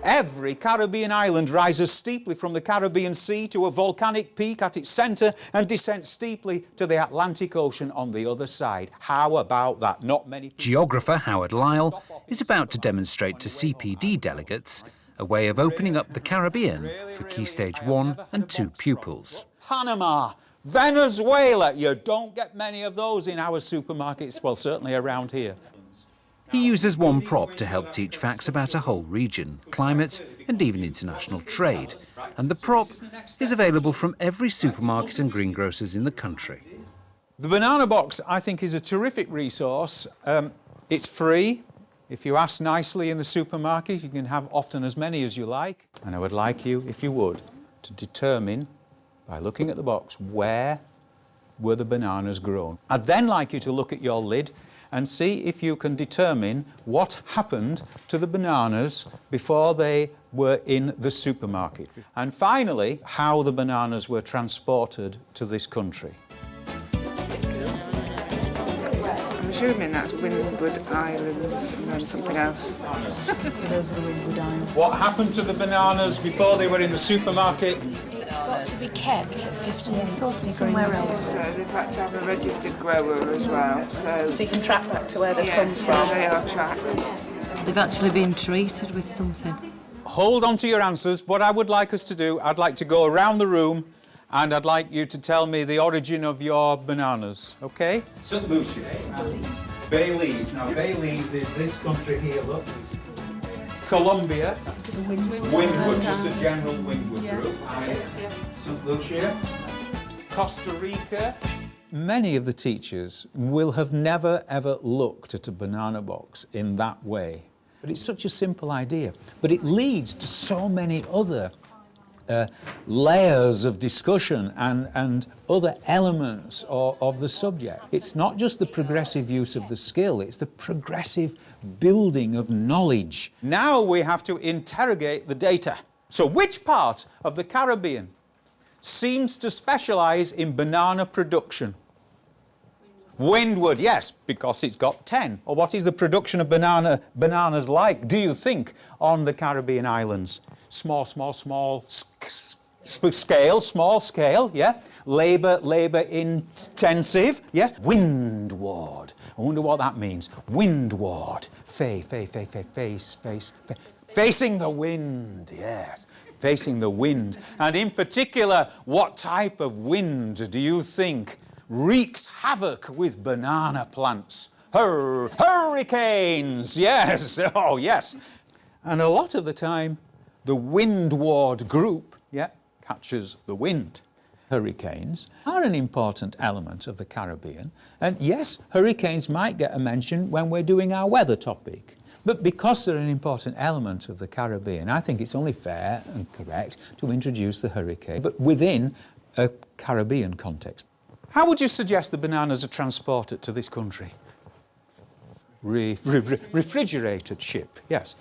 Every Caribbean island rises steeply from the Caribbean Sea to a volcanic peak at its centre and descends steeply to the Atlantic Ocean on the other side. How about that? Not many people... Geographer Howard Lyle is about to demonstrate to CPD delegates a way of opening up the Caribbean for Key Stage 1 and 2 pupils. Panama, Venezuela, you don't get many of those in our supermarkets, well, certainly around here. He uses one prop to help teach facts about a whole region, climate and even international trade. And the prop is available from every supermarket and greengrocers in the country. The banana box, I think, is a terrific resource. It's free. If you ask nicely in the supermarket, you can have often as many as you like. And I would like you, if you would, to determine, by looking at the box, where were the bananas grown. I'd then like you to look at your lid and see if you can determine what happened to the bananas before they were in the supermarket. And finally, how the bananas were transported to this country. I'm assuming that's Windward Islands and then something else. So those are the Windward Islands. What happened to the bananas before they were in the supermarket? It's got to be kept at 50 degrees. Somewhere else. So they've had to have a registered grower as well. So you can track back to where they've come so from. they are tracked. They've actually been treated with something. Hold on to your answers. What I would like us to do, I'd like to go around the room and I'd like you to tell me the origin of your bananas, OK? St Lucia and Belize. Now, Belize is this country here, look. Colombia, Windward, just a general Windward group. St Lucia, Costa Rica. Many of the teachers will have never, ever looked at a banana box in that way. But it's such a simple idea. But it leads to so many other layers of discussion and other elements of the subject. It's not just the progressive use of the skill, it's the progressive building of knowledge. Now we have to interrogate the data. So which part of the Caribbean seems to specialise in banana production? Windward, yes, because it's got 10. Or what is the production of bananas like, do you think, on the Caribbean islands? Small scale, yeah. Labour intensive, yes. Windward. I wonder what that means. Windward. Facing the wind, yes. Facing the wind. And in particular, what type of wind do you think wreaks havoc with banana plants? Hurricanes, yes, oh yes. And a lot of the time, the windward group, yeah, catches the wind. Hurricanes are an important element of the Caribbean, and yes, hurricanes might get a mention when we're doing our weather topic. But because they're an important element of the Caribbean, I think it's only fair and correct to introduce the hurricane, but within a Caribbean context. How would you suggest the bananas are transported to this country? Refrigerated ship, yes.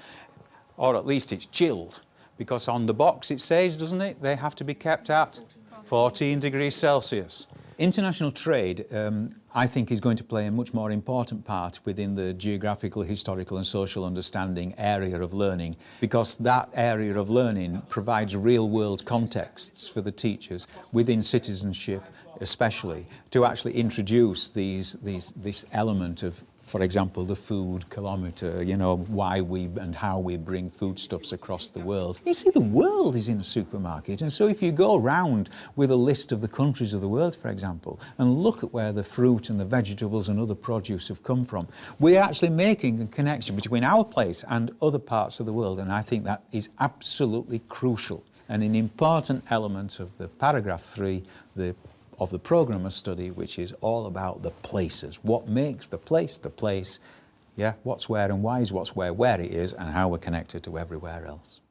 Or at least it's chilled, because on the box it says, doesn't it, they have to be kept at 14 degrees Celsius. International trade, I think, is going to play a much more important part within the geographical, historical and social understanding area of learning, because that area of learning provides real-world contexts for the teachers within citizenship, especially, to actually introduce this element of, for example, the food kilometre, you know, why we and how we bring foodstuffs across the world. You see, the world is in a supermarket, and so if you go around with a list of the countries of the world, for example, and look at where the fruit and the vegetables and other produce have come from, we're actually making a connection between our place and other parts of the world, and I think that is absolutely crucial and an important element of the paragraph 3, of the programme of study, which is all about the places. What makes the place, yeah? What's where and why is what's where it is, and how we're connected to everywhere else.